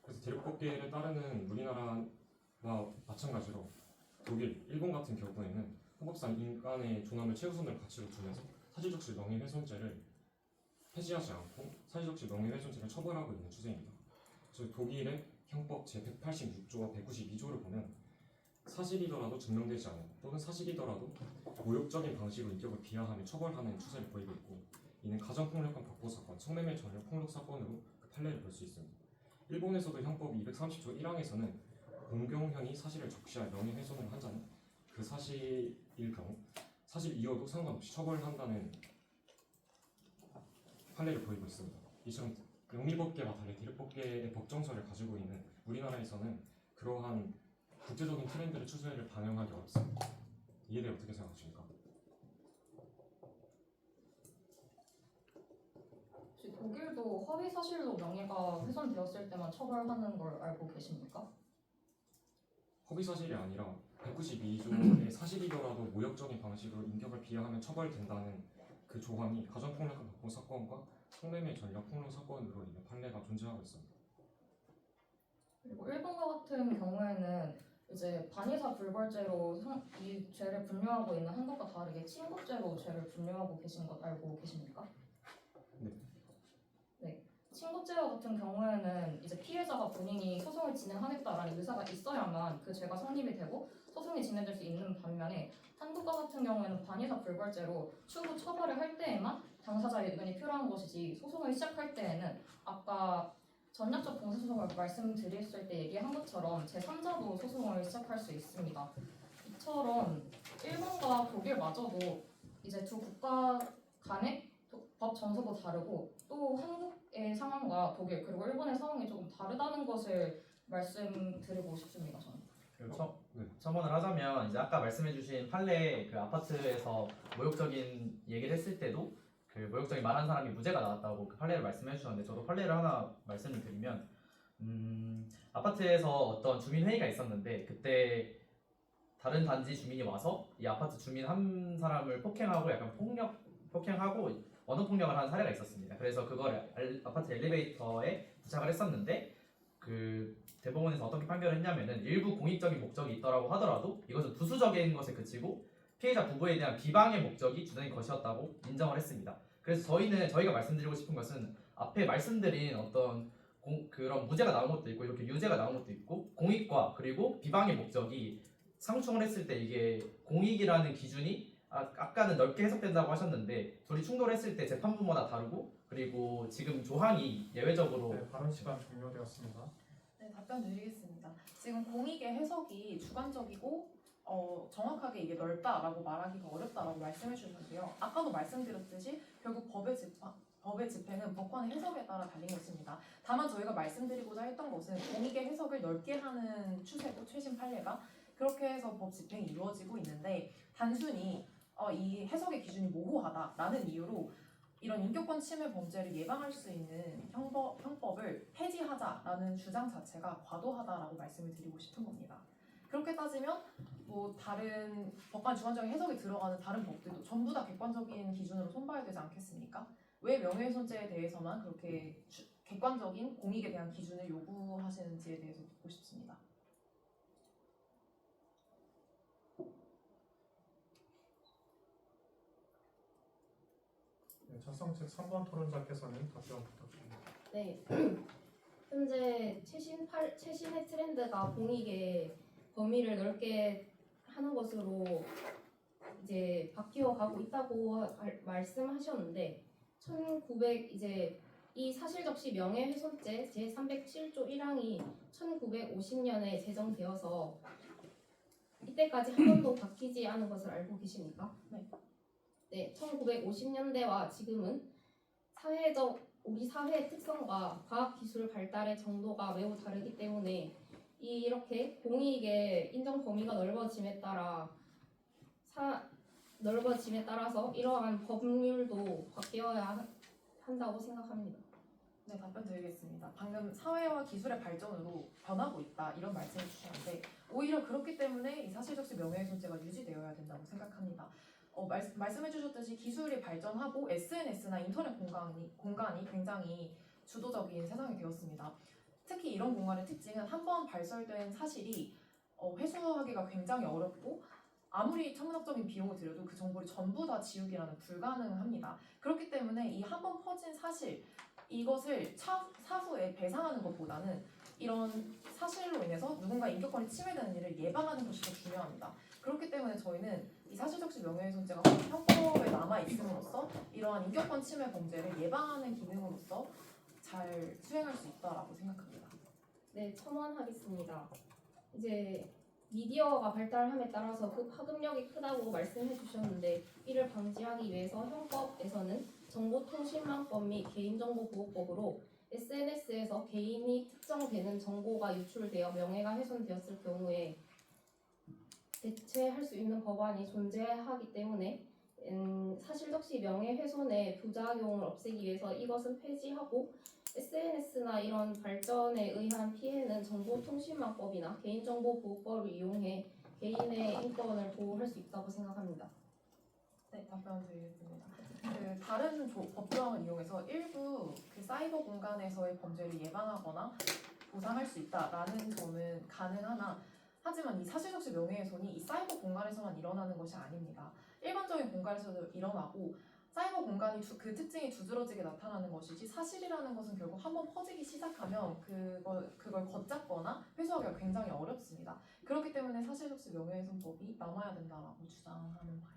그래서 대륙법계를 따르는 우리나라와 마찬가지로 독일, 일본 같은 경우에는 헌법상 인간의 존엄을 최우선으로 가치로 두면서 사실적시 명예훼손죄를 폐지하지 않고 사실적시 명예훼손죄를 처벌하고 있는 추세입니다. 그래서 독일의 형법 제186조와 192조를 보면 사실이더라도 증명되지 않은 또는 사실이더라도 모욕적인 방식으로 인격을 비하하며 처벌하는 추세를 보이고 있고 이는 가정폭력과 벽보사건, 성매매 전력 폭력 사건으로 그 판례를 볼 수 있습니다. 일본에서도 형법 230조 1항에서는 공경형이 사실을 적시할 명예훼손을 한 자는 그 사실일 경우 사실이어도 상관없이 처벌한다는 판례를 보이고 있습니다. 이처럼 영미법계와 달리 대립법계의 법정설을 가지고 있는 우리나라에서는 그러한 국제적인 트렌드를 추세를 반영하기 어렵습니다. 이에 대해 어떻게 생각하십니까? 혹시 독일도 허위 사실로 명예가 훼손되었을 때만 처벌하는 걸 알고 계십니까? 허위 사실이 아니라 192조의 사실이더라도 모욕적인 방식으로 인격을 비하하면 처벌된다는 그 조항이 가정폭력 방호 사건과 성매매 전력 폭로 사건으로 인해 판례가 존재하고 있습니다. 그리고 일본과 같은 경우에는 이제 반의사 불벌죄로 이 죄를 분류하고 있는 한국과 다르게 친고죄로 죄를 분류하고 계신 것 알고 계십니까? 네. 네. 친고죄와 같은 경우에는 이제 피해자가 본인이 소송을 진행하겠다라는 의사가 있어야만 그 죄가 성립이 되고 소송이 진행될 수 있는 반면에 한국과 같은 경우에는 반의사 불벌죄로 추후 처벌을 할 때에만 당사자의 의견이 필요한 것이지 소송을 시작할 때에는 아까 전략적 공소소송을 말씀드렸을 때 얘기한 것처럼 제3자도 소송을 시작할 수 있습니다. 이처럼 일본과 독일마저도 이제 두 국가 간의 법 정서도 다르고 또 한국의 상황과 독일 그리고 일본의 상황이 조금 다르다는 것을 말씀드리고 싶습니다. 저는. 그리고 네. 첨언을 하자면 이제 아까 말씀해주신 판례 그 아파트에서 모욕적인 얘기를 했을 때도 그 모욕적인 말한 사람이 무죄가 나왔다고 그 판례를 말씀해 주셨는데 저도 판례를 하나 말씀을 드리면 아파트에서 어떤 주민 회의가 있었는데 그때 다른 단지 주민이 와서 이 아파트 주민 한 사람을 폭행하고 약간 폭행하고 언어 폭력을 한 사례가 있었습니다. 그래서 그걸 아파트 엘리베이터에 부착을 했었는데 그 대법원에서 어떻게 판결을 했냐면은 일부 공익적인 목적이 있더라고 하더라도 이것은 부수적인 것에 그치고 피해자 부부에 대한 비방의 목적이 주된 것이었다고 인정을 했습니다. 그래서 저희가 말씀드리고 싶은 것은 앞에 말씀드린 어떤 그런 무죄가 나온 것도 있고 이렇게 유죄가 나온 것도 있고 공익과 그리고 비방의 목적이 상충을 했을 때 이게 공익이라는 기준이 아까는 넓게 해석된다고 하셨는데 둘이 충돌했을 때 재판부마다 다르고 그리고 지금 조항이 예외적으로 네, 발언 시간 종료되었습니다. 네, 답변 드리겠습니다. 지금 공익의 해석이 주관적이고 정확하게 이게 넓다라고 말하기가 어렵다라고 말씀해 주셨는데요. 아까도 말씀드렸듯이 결국 법의 집행은 법관의 해석에 따라 달린 것입니다. 다만 저희가 말씀드리고자 했던 것은 공익의 해석을 넓게 하는 추세고 최신 판례가 그렇게 해서 법 집행이 이루어지고 있는데 단순히 이 해석의 기준이 모호하다라는 이유로 이런 인격권 침해 범죄를 예방할 수 있는 형법을 폐지하자라는 주장 자체가 과도하다라고 말씀을 드리고 싶은 겁니다. 그렇게 따지면 뭐 다른 법관 주관적인 해석이 들어가는 다른 법들도 전부 다 객관적인 기준으로 손봐야 되지 않겠습니까? 왜 명예훼손죄에 대해서만 그렇게 객관적인 공익에 대한 기준을 요구하시는지에 대해서 듣고 싶습니다. 네, 찬성 측 3번 토론자께서는 답변 부탁드립니다. 네. 현재 최신의 트렌드가 공익의 범위를 넓게 하는 것으로 이제 바뀌어 가고 있다고 말씀하셨는데 1900 이제 이 사실적시 명예훼손죄 제307조 1항이 1950년에 제정되어서 이때까지 한 번도 바뀌지 않은 것을 알고 계십니까? 네, 1950년대와 지금은 우리 사회의 특성과 과학기술 발달의 정도가 매우 다르기 때문에 이렇게 공익의 인정 범위가 넓어짐에 따라서 이러한 법률도 바뀌어야 한다고 생각합니다. 네, 답변 드리겠습니다. 방금 사회와 기술의 발전으로 변하고 있다 이런 말씀을 주셨는데 오히려 그렇기 때문에 이 사실적시 명예훼손죄가 유지되어야 된다고 생각합니다. 말씀해 주셨듯이 기술이 발전하고 SNS나 인터넷 공간이 굉장히 주도적인 세상이 되었습니다. 특히 이런 공간의 특징은 한번 발설된 사실이 회수하기가 굉장히 어렵고 아무리 천문학적인 비용을 들여도 그 정보를 전부 다 지우기라는 불가능합니다. 그렇기 때문에 이 한번 퍼진 사실 이것을 사후에 배상하는 것보다는 이런 사실로 인해서 누군가 인격권이 침해되는 일을 예방하는 것이 더 중요합니다. 그렇기 때문에 저희는 이 사실적시 명예훼손죄가 형법에 남아 있음으로써 이러한 인격권 침해 범죄를 예방하는 기능으로서 잘 수행할 수 있다라고 생각합니다. 네, 첨언하겠습니다. 이제 미디어가 발달함에 따라서 그 파급력이 크다고 말씀해 주셨는데 이를 방지하기 위해서 형법에서는 정보통신망법 및 개인정보보호법으로 SNS에서 개인이 특정되는 정보가 유출되어 명예가 훼손되었을 경우에 대체할 수 있는 법안이 존재하기 때문에 사실적시 명예훼손의 부작용을 없애기 위해서 이것은 폐지하고 SNS나 이런 발전에 의한 피해는 정보통신망법이나 개인정보보호법을 이용해 개인의 인권을 보호할 수 있다고 생각합니다. 네, 답변 드리겠습니다. 그 다른 법 조항을 이용해서 일부 그 사이버 공간에서의 범죄를 예방하거나 보상할 수 있다라는 점은 가능하나 하지만 이 사실적시 명예훼손이 이 사이버 공간에서만 일어나는 것이 아닙니다. 일반적인 공간에서도 일어나고 사이버 공간이 그 특징이 두드러지게 나타나는 것이지 사실이라는 것은 결국 한번 퍼지기 시작하면 그걸 걷잡거나 회수하기가 굉장히 어렵습니다. 그렇기 때문에 사실적시 명예훼손법이 남아야 된다라고 주장하는 바입니다.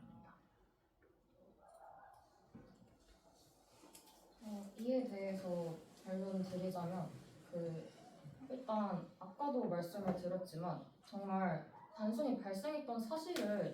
이에 대해서 반론드리자면 일단 아까도 말씀을 드렸지만 정말 단순히 발생했던 사실을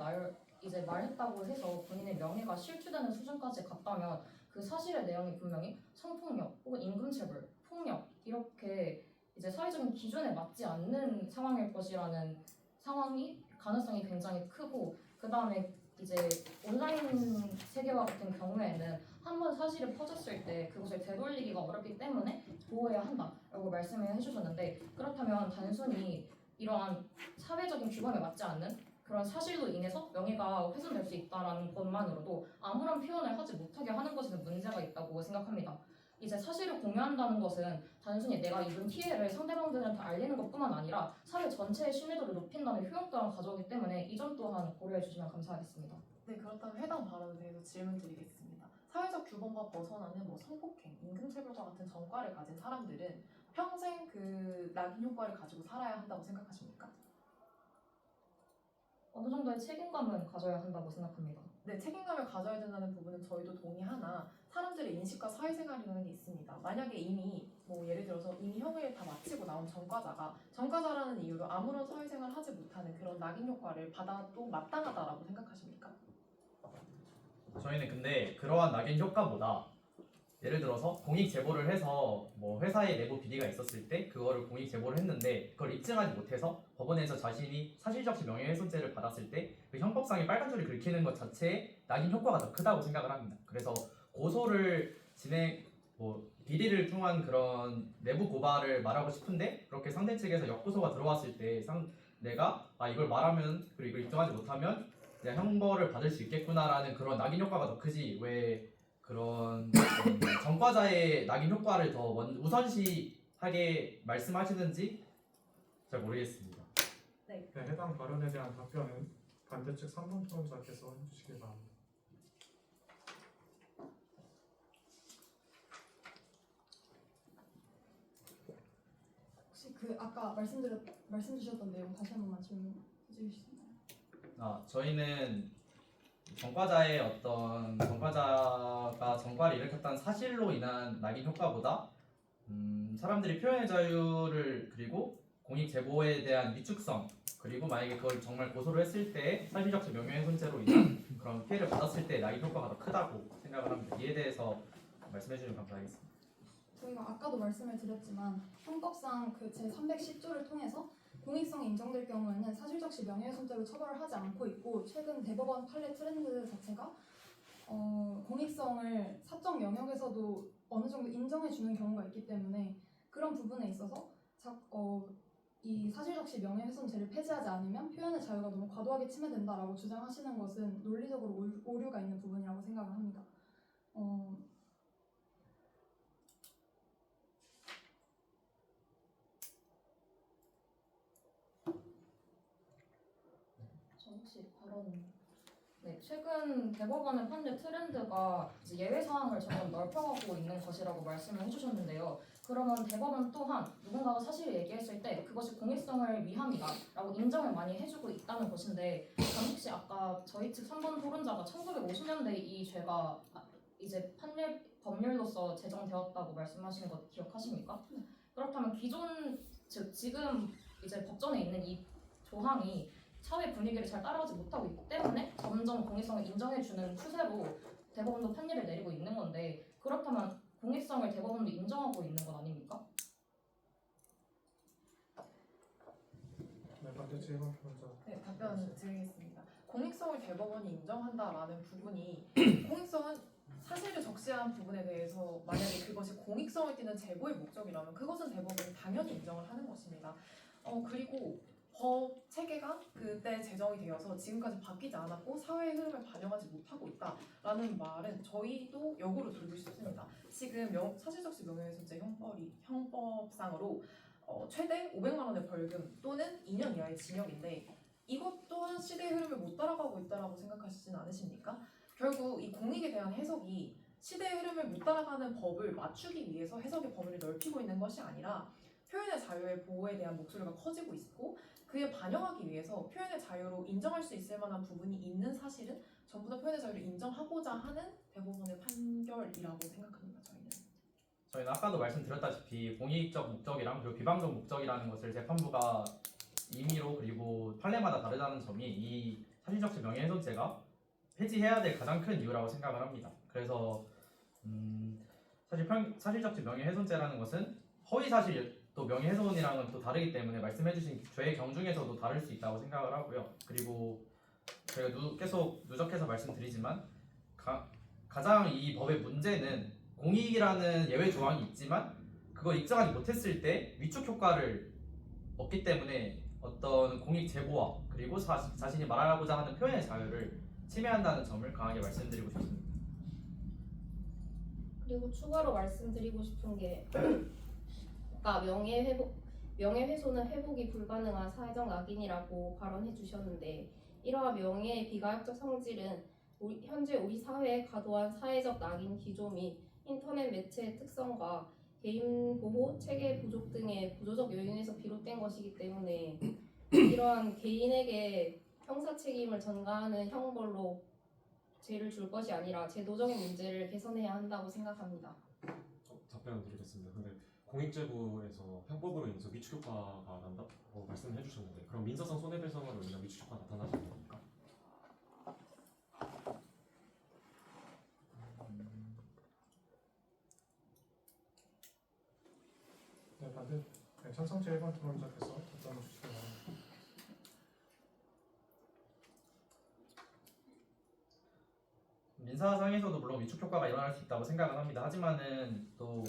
이제 말했다고 해서 본인의 명예가 실추되는 수준까지 갔다면 그 사실의 내용이 분명히 성폭력 혹은 임금체불, 폭력 이렇게 이제 사회적인 기준에 맞지 않는 상황일 것이라는 상황이 가능성이 굉장히 크고 그 다음에 이제 온라인 세계와 같은 경우에는 한번 사실이 퍼졌을 때 그것을 되돌리기가 어렵기 때문에 보호해야 한다라고 말씀을 해주셨는데 그렇다면 단순히 이러한 사회적인 규범에 맞지 않는 그런 사실로 인해서 명예가 훼손될 수 있다는 것만으로도 아무런 표현을 하지 못하게 하는 것에는 문제가 있다고 생각합니다. 이제 사실을 공유한다는 것은 단순히 내가 입은 피해를 상대방들한테 알리는 것뿐만 아니라 사회 전체의 신뢰도를 높인다는 효용 또한 가져오기 때문에 이 점 또한 고려해 주시면 감사하겠습니다. 네, 그렇다면 해당 발언에 대해서 질문 드리겠습니다. 사회적 규범과 벗어나는 성폭행, 임금체불과 같은 전과를 가진 사람들은 평생 그 낙인 효과를 가지고 살아야 한다고 생각하십니까? 어느 정도의 책임감은 가져야 한다고 생각합니다. 네, 책임감을 가져야 된다는 부분은 저희도 동의하나 사람들의 인식과 사회생활이라는 게 있습니다. 만약에 이미 예를 들어서 이미 형을 다 마치고 나온 전과자가 전과자라는 이유로 아무런 사회생활을 하지 못하는 그런 낙인 효과를 받아도 마땅하다라고 생각하십니까? 저희는 근데 그러한 낙인 효과보다 예를 들어서 공익 제보를 해서 회사에 내부 비리가 있었을 때 그거를 공익 제보를 했는데 그걸 입증하지 못해서 법원에서 자신이 사실적시 명예훼손죄를 받았을 때 그 형법상의 빨간 줄이 긁히는 것 자체에 낙인 효과가 더 크다고 생각을 합니다. 그래서 고소를 비리를 통한 그런 내부 고발을 말하고 싶은데 그렇게 상대 측에서 역고소가 들어왔을 때 내가 이걸 말하면 그리고 이걸 입증하지 못하면 내가 형벌을 받을 수 있겠구나라는 그런 낙인 효과가 더 크지 왜 그런 전과자의 낙인 효과를 더 우선시하게 말씀하시는지 잘 모르겠습니다. 네, 해당 발언에 대한 답변은 반대측 3번 토론자께서 해주시기 바랍니다. 혹시 아까 말씀 주셨던 내용 다시 한 번만 질문해 주실 수 있나요? 저희는 전과자가 전과를 일으켰다는 사실로 인한 낙인 효과보다 사람들이 표현의 자유를 그리고 공익 제보에 대한 위축성 그리고 만약에 그걸 정말 고소를 했을 때 사실적시 명예훼손죄로 인한 그런 피해를 받았을 때 낙인 효과가 더 크다고 생각을 합니다. 이에 대해서 말씀해 주시면 감사하겠습니다. 저희가 아까도 말씀을 드렸지만 형법상 그 제310조를 통해서 공익성이 인정될 경우에는 사실적시 명예훼손죄로 처벌을 하지 않고 있고 최근 대법원 판례 트렌드 자체가 공익성을 사적 영역에서도 어느 정도 인정해주는 경우가 있기 때문에 그런 부분에 있어서 이 사실적시 명예훼손죄를 폐지하지 않으면 표현의 자유가 너무 과도하게 침해된다라고 주장하시는 것은 논리적으로 오류가 있는 부분이라고 생각을 합니다. 저 혹시 최근 대법원의 판례 트렌드가 이제 예외 사항을 점점 넓혀가고 있는 것이라고 말씀을 해주셨는데요. 그러면 대법원 또한 누군가가 사실을 얘기했을 때 그것이 공익성을 위함이다라고 인정을 많이 해주고 있다는 것인데 혹시 아까 저희 측 3번 토론자가 1950년대 이 죄가 이제 법률로서 제정되었다고 말씀하시는 것 기억하십니까? 그렇다면 지금 이제 법전에 있는 이 조항이 사회 분위기를 잘 따라가지 못하고 있기 때문에 점점 공익성을 인정해주는 추세로 대법원도 판례를 내리고 있는 건데 그렇다면 공익성을 대법원도 인정하고 있는 건 아닙니까? 네, 반대측 1번 변호사. 네, 답변 드리겠습니다. 공익성을 대법원이 인정한다라는 부분이 공익성은 사실을 적시한 부분에 대해서 만약에 그것이 공익성을 띠는 제보의 목적이라면 그것은 대법원이 당연히 인정을 하는 것입니다. 그리고 법 체계가 그때 제정이 되어서 지금까지 바뀌지 않았고 사회의 흐름을 반영하지 못하고 있다라는 말은 저희도 역으로 들고 싶습니다. 지금 사실적시 명예훼손죄 형법상으로 최대 500만 원의 벌금 또는 2년 이하의 징역인데 이것 또한 시대의 흐름을 못 따라가고 있다라고 생각하시진 않으십니까? 결국 이 공익에 대한 해석이 시대의 흐름을 못 따라가는 법을 맞추기 위해서 해석의 범위를 넓히고 있는 것이 아니라 표현의 자유의 보호에 대한 목소리가 커지고 있고 그에 반영하기 위해서 표현의 자유로 인정할 수 있을 만한 부분이 있는 사실은 전부 다 표현의 자유를 인정하고자 하는 대법원의 판결이라고 생각합니다. 저희는 아까도 말씀드렸다시피 공익적 목적이랑 그리고 비방적 목적이라는 것을 재판부가 임의로 그리고 판례마다 다르다는 점이 이 사실적시 명예훼손죄가 폐지해야 될 가장 큰 이유라고 생각을 합니다. 그래서 사실적시 명예훼손죄라는 것은 허위사실 또 명예훼손이랑은 또 다르기 때문에 말씀해주신 죄의 경중에서도 다를 수 있다고 생각을 하고요. 그리고 저희가 계속 누적해서 말씀드리지만 가장 이 법의 문제는 공익이라는 예외 조항이 있지만 그걸 입증하지 못했을 때 위축 효과를 얻기 때문에 어떤 공익 제보와 그리고 자신이 말하고자 하는 표현의 자유를 침해한다는 점을 강하게 말씀드리고 싶습니다. 그리고 추가로 말씀드리고 싶은 게 아까 명예훼손은 회복이 불가능한 사회적 낙인이라고 발언해 주셨는데 이러한 명예의 비가역적 성질은 현재 우리 사회에 과도한 사회적 낙인 기조 및 인터넷 매체의 특성과 개인 보호, 체계 부족 등의 구조적 요인에서 비롯된 것이기 때문에 이러한 개인에게 형사 책임을 전가하는 형벌로 죄를 줄 것이 아니라 제도적인 문제를 개선해야 한다고 생각합니다. 답변 드리겠습니다. 근데 공익제보에서 형법으로 인해서 위축 효과가 난다고 말씀을 해주셨는데 그럼 민사상 손해배상으로 인한 위축 효과가 나타나지 않습니까? 네, 찬성제 1번 토론자께서 답변을 주시기 바랍니다. 민사상에서도 물론 위축 효과가 일어날 수 있다고 생각은 합니다. 하지만은 또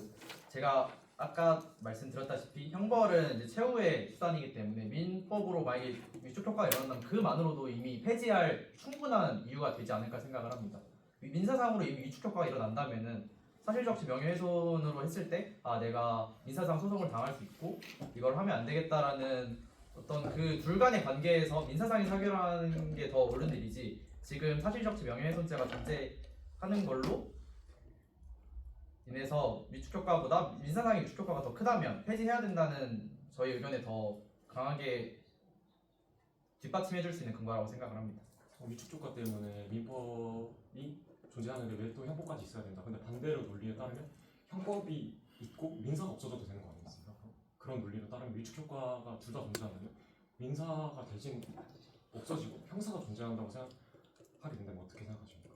제가 아까 말씀드렸다시피 형벌은 이제 최후의 수단이기 때문에 민법으로 만약에 위축 효과가 일어난다면 그만으로도 이미 폐지할 충분한 이유가 되지 않을까 생각을 합니다. 민사상으로 이미 위축 효과가 일어난다면은 사실적시 명예훼손으로 했을 때 내가 민사상 소송을 당할 수 있고 이걸 하면 안 되겠다라는 어떤 그 둘 간의 관계에서 민사상이 사결하는 게 더 옳은 일이지 지금 사실적시 명예훼손죄가 존재하는 걸로 인해서 위축 효과보다 민사상의 위축 효과가 더 크다면 폐지해야 된다는 저희 의견에 더 강하게 뒷받침해줄 수 있는 근거라고 생각을 합니다. 위축 효과 때문에 민법이 존재하는데 왜 또 형법까지 있어야 된다. 근데 반대로 논리에 따르면 형법이 있고 민사가 없어져도 되는 거 아니겠습니까? 그런 논리로 따르면 위축 효과가 둘 다 존재하면 민사가 대신 없어지고 형사가 존재한다고 생각하게 된다면 어떻게 생각하십니까?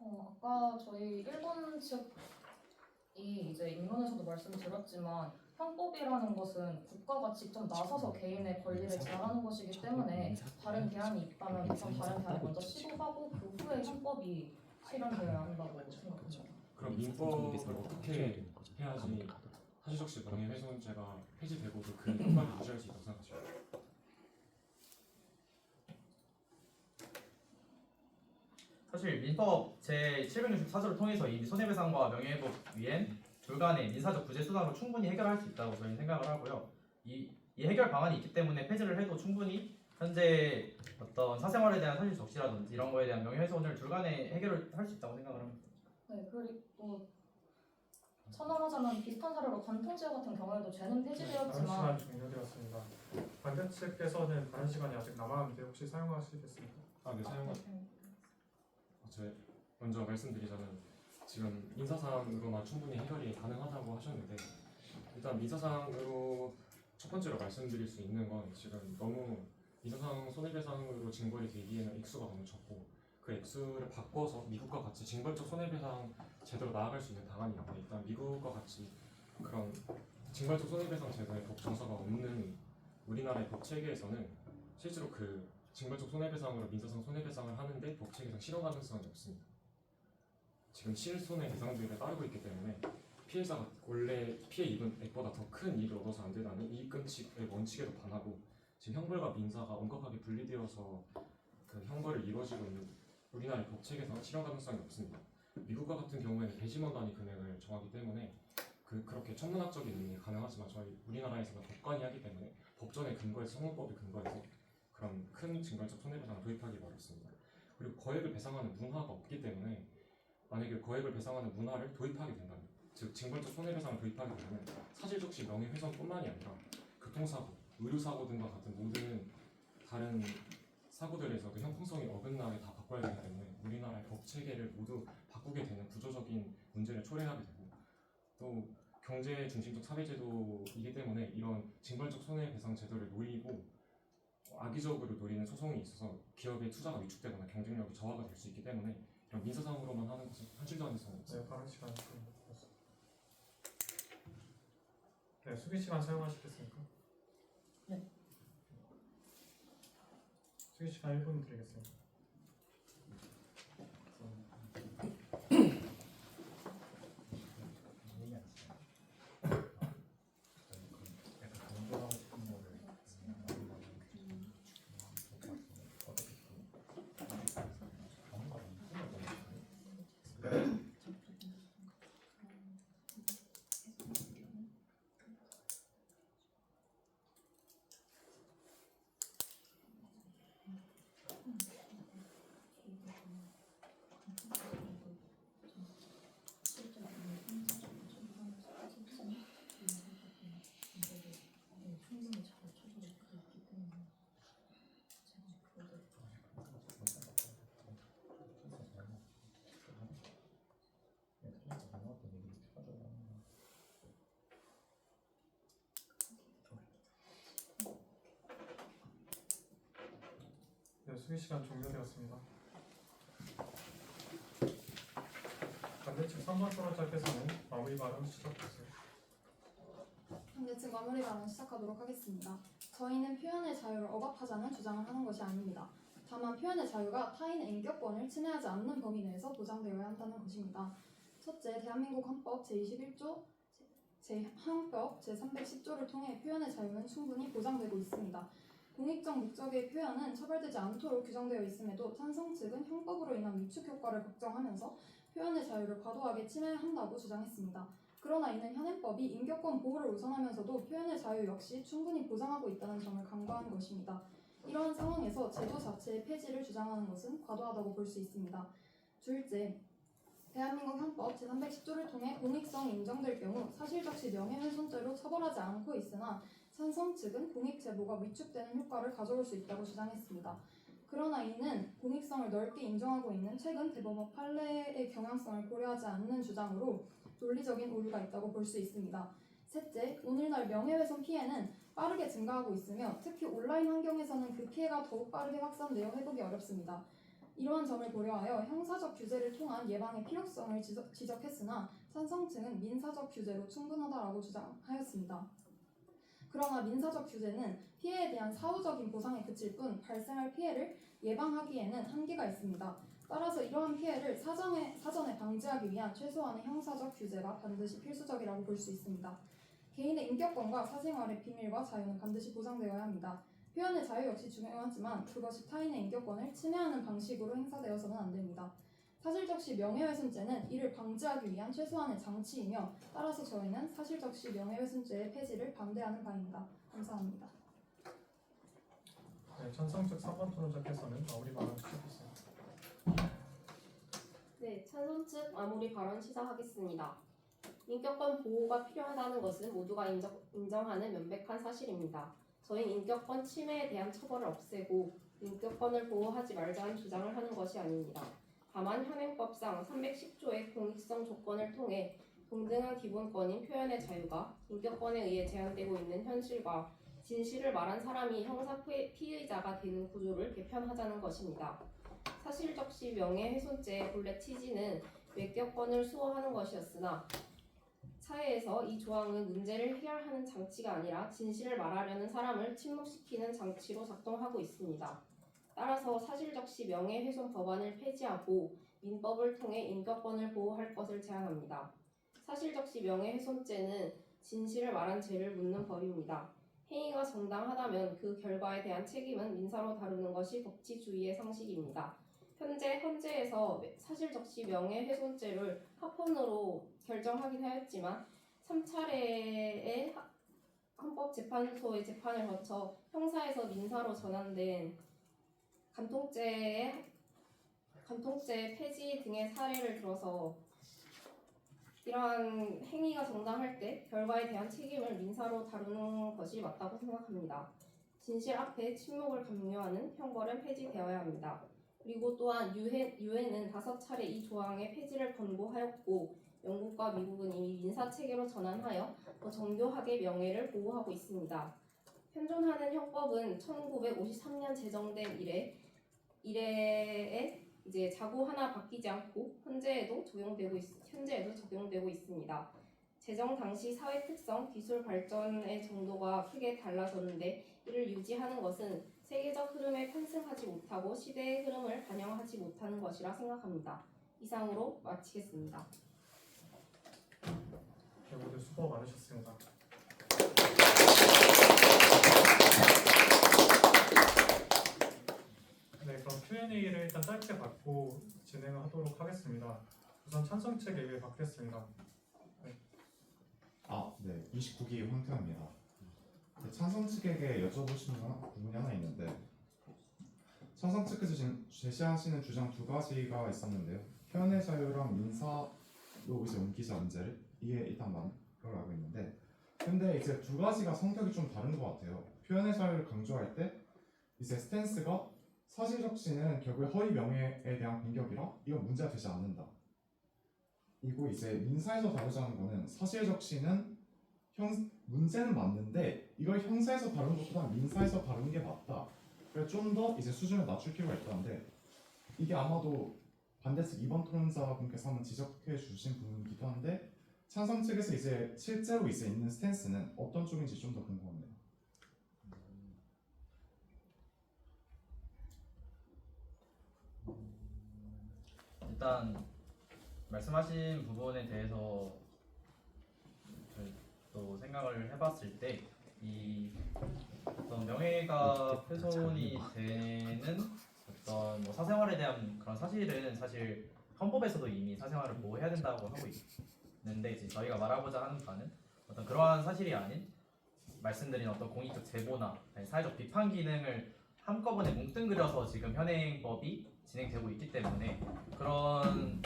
아까 저희 1번 측이 이제 인론에서도 말씀드렸지만 형법이라는 것은 국가가 직접 나서서 개인의 권리를 제한하는 것이기 때문에 다른 대안이 있다면 우선 다른 대안을 먼저 시도하고 그 후에 형법이 실현되어야 한다고 생각합니다. 그럼 민법을 어떻게 해야지 사실적시 명예훼손죄가 폐지되고도 그 효과를 유지할 수 있다고 생각하십니까? 사실 민법 제764조를 통해서 이미 손해배상과 명예회복 위엔 둘 간의 민사적 구제 수단으로 충분히 해결할 수 있다고 저희는 생각을 하고요. 이 해결 방안이 있기 때문에 폐지를 해도 충분히 현재 어떤 사생활에 대한 사실 적시라든지 이런 거에 대한 명예훼손을 둘 간에 해결을 할 수 있다고 생각을 합니다. 네, 그리고 첨언하자면 비슷한 사례로 관통지역 같은 경우에도 죄는 다른 폐지되었지만 시간 종료되었습니다. 반대측께서는 다른 시간이 아직 남았는데 혹시 사용하시겠습니까? 네, 먼저 말씀드리자면 지금 민사상으로만 충분히 해결이 가능하다고 하셨는데 일단 민사상으로 첫 번째로 말씀드릴 수 있는 건 지금 너무 민사상 손해배상으로 징벌이 되기에는 액수가 너무 적고 그 액수를 바꿔서 미국과 같이 징벌적 손해배상 제도로 나아갈 수 있는 방안이 있는데 일단 미국과 같이 그런 징벌적 손해배상 제도의 법 정서가 없는 우리나라의 법 체계에서는 실제로 그 징벌적 손해배상으로 민사상 손해배상을 하는데 법 체계상 실현 가능성이 없습니다. 지금 실손의 대상들을 따르고 있기 때문에 피해자가 원래 피해 입은 액보다 더 큰 이익을 얻어서 안 되다는 이익금칙의 원칙에도 반하고 지금 형벌과 민사가 엄격하게 분리되어서 그 형벌을 이루어지고 있는 우리나라의 법 체계상 실현 가능성이 없습니다. 미국과 같은 경우에는 배심원 단위 금액을 정하기 때문에 그렇게 천문학적인 의미가 가능하지만 저희 우리나라에서는 법관이 하기 때문에 법전에 근거해서 성문법에 근거해서 그런 큰 징벌적 손해배상을 도입하기 어렵습니다. 그리고 거액을 배상하는 문화가 없기 때문에 만약에 거액을 배상하는 문화를 도입하게 된다면 즉 징벌적 손해배상을 도입하게 되면 사실적시 명예훼손뿐만이 아니라 교통사고, 의료사고 등과 같은 모든 다른 사고들에서도 형평성이 어긋나게 다 바꿔야 되기 때문에 우리나라의 법 체계를 모두 바꾸게 되는 구조적인 문제를 초래하게 되고 또 경제 중심적 사회제도이기 때문에 이런 징벌적 손해배상 제도를 노리고 악의적으로 노리는 소송이 있어서 기업의 투자가 위축되거나 경쟁력이 저하가 될 수 있기 때문에 이런 민사상으로만 하는 것은 현실도 가능성이 없습니다. 네, 발언 시간 끝났습니다. 네, 수기 시간 사용하시겠습니까? 네. 수기 시간 1분 드리겠습니다. 네, 수기 시간 종료되었습니다. 반대측 3번 토론자께서는 마무리 발언 시작하세요. 반대측 마무리 발언 시작하도록 하겠습니다. 저희는 표현의 자유를 억압하자는 주장을 하는 것이 아닙니다. 다만 표현의 자유가 타인의 인격권을 침해하지 않는 범위 내에서 보장되어야 한다는 것입니다. 첫째, 대한민국 헌법 제21조 헌법 제310조를 통해 표현의 자유는 충분히 보장되고 있습니다. 공익적 목적의 표현은 처벌되지 않도록 규정되어 있음에도 찬성 측은 형법으로 인한 위축 효과를 걱정하면서 표현의 자유를 과도하게 침해한다고 주장했습니다. 그러나 이는 현행법이 인격권 보호를 우선하면서도 표현의 자유 역시 충분히 보장하고 있다는 점을 간과한 것입니다. 이러한 상황에서 제도 자체의 폐지를 주장하는 것은 과도하다고 볼 수 있습니다. 둘째, 대한민국 헌법 제310조를 통해 공익성이 인정될 경우 사실적시 명예훼손죄로 처벌하지 않고 있으나 찬성 측은 공익 제보가 위축되는 효과를 가져올 수 있다고 주장했습니다. 그러나 이는 공익성을 넓게 인정하고 있는 최근 대법원 판례의 경향성을 고려하지 않는 주장으로 논리적인 오류가 있다고 볼 수 있습니다. 셋째, 오늘날 명예훼손 피해는 빠르게 증가하고 있으며 특히 온라인 환경에서는 그 피해가 더욱 빠르게 확산되어 회복이 어렵습니다. 이러한 점을 고려하여 형사적 규제를 통한 예방의 필요성을 지적했으나 찬성층은 민사적 규제로 충분하다라고 주장하였습니다. 그러나 민사적 규제는 피해에 대한 사후적인 보상에 그칠 뿐 발생할 피해를 예방하기에는 한계가 있습니다. 따라서 이러한 피해를 사전에 방지하기 위한 최소한의 형사적 규제가 반드시 필수적이라고 볼 수 있습니다. 개인의 인격권과 사생활의 비밀과 자유는 반드시 보장되어야 합니다. 표현의 자유 역시 중요하지만 그것이 타인의 인격권을 침해하는 방식으로 행사되어서는 안 됩니다. 사실적시 명예훼손죄는 이를 방지하기 위한 최소한의 장치이며 따라서 저희는 사실적시 명예훼손죄의 폐지를 반대하는 바입니다. 감사합니다. 네, 찬성 측 3번 토론자께서는 마무리 발언 시작하세요. 네, 찬성 측 마무리 발언 시작하겠습니다. 인격권 보호가 필요하다는 것은 모두가 인정하는 명백한 사실입니다. 저희는 인격권 침해에 대한 처벌을 없애고 인격권을 보호하지 말자는 주장을 하는 것이 아닙니다. 다만 현행법상 310조의 공익성 조건을 통해 동등한 기본권인 표현의 자유가 인격권에 의해 제한되고 있는 현실과 진실을 말한 사람이 형사 피의자가 되는 구조를 개편하자는 것입니다. 사실적시 명예훼손죄의 본래 취지는 외격권을 수호하는 것이었으나 사회에서 이 조항은 문제를 해결하는 장치가 아니라 진실을 말하려는 사람을 침묵시키는 장치로 작동하고 있습니다. 따라서 사실적시 명예훼손 법안을 폐지하고 민법을 통해 인격권을 보호할 것을 제안합니다. 사실적시 명예훼손죄는 진실을 말한 죄를 묻는 법입니다. 행위가 정당하다면 그 결과에 대한 책임은 민사로 다루는 것이 법치주의의 상식입니다. 헌재에서 사실적시 명예훼손죄를 합헌으로 결정하긴 하였지만 3차례의 헌법재판소의 재판을 거쳐 형사에서 민사로 전환된 간통죄 폐지 등의 사례를 들어서 이러한 행위가 정당할 때 결과에 대한 책임을 민사로 다루는 것이 맞다고 생각합니다. 진실 앞에 침묵을 강요하는 형벌은 폐지되어야 합니다. 그리고 또한 유엔은 5차례 이 조항의 폐지를 권고하였고 영국과 미국은 이미 민사체계로 전환하여 더 정교하게 명예를 보호하고 있습니다. 현존하는 형법은 1953년 제정된 이래에 이제 자고 하나 바뀌지 않고 현재에도 적용되고 있습니다. 제정 당시 사회 특성, 기술 발전의 정도가 크게 달라졌는데 이를 유지하는 것은 세계적 흐름에 편승하지 못하고 시대의 흐름을 반영하지 못하는 것이라 생각합니다. 이상으로 마치겠습니다. 네, 모두 수고 많으셨습니다. 네, 그럼 Q&A를 일단 짧게 받고 진행을 하도록 하겠습니다. 우선 찬성책 얘기를 받겠습니다. 네. 29기 황태입니다. 찬성 측에게 여쭤보시는 부분이 하나 있는데 찬성 측에서 지금 제시하시는 주장 2가지가 있었는데요. 표현의 자유랑 민사로 이제 옮기자 문제를 이게 일단 그걸 알고 있는데 근데 이제 2가지가 성격이 좀 다른 것 같아요. 표현의 자유를 강조할 때 이제 스탠스가 사실적시는 결국에 허위 명예에 대한 공격이라 이건 문제가 되지 않는다. 그리고 이제 민사에서 다루자는 거는 사실적시는 문제는 맞는데 이걸 형사에서 다루는 것보다 민사에서 다루는 게 맞다. 그래서 좀 더 이제 수준을 낮출 필요가 있다는데 이게 아마도 반대측 2번 토론자분께서 한번 지적해 주신 부분이기도 한데 찬성 측에서 이제 실제로 이제 있는 스탠스는 어떤 쪽인지 좀 더 궁금합니다. 일단 말씀하신 부분에 대해서 또 생각을 해봤을 때 이 어떤 명예가 훼손이 되는 어떤 뭐 사생활에 대한 그런 사실은 사실 헌법에서도 이미 사생활을 보호해야 된다고 하고 있는데 이제 저희가 말하고자 하는 바는 어떤 그러한 사실이 아닌 말씀드린 어떤 공익적 제보나 사회적 비판 기능을 한꺼번에 뭉뚱그려서 지금 현행법이 진행되고 있기 때문에 그런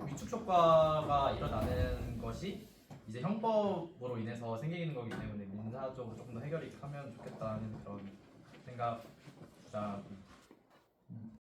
위축 효과가 일어나는 것이 이제 형법으로 인해서 생기는 거기 때문에 민사적으로 조금 더 해결이 하면 좋겠다는 그런 생각 주장입니다.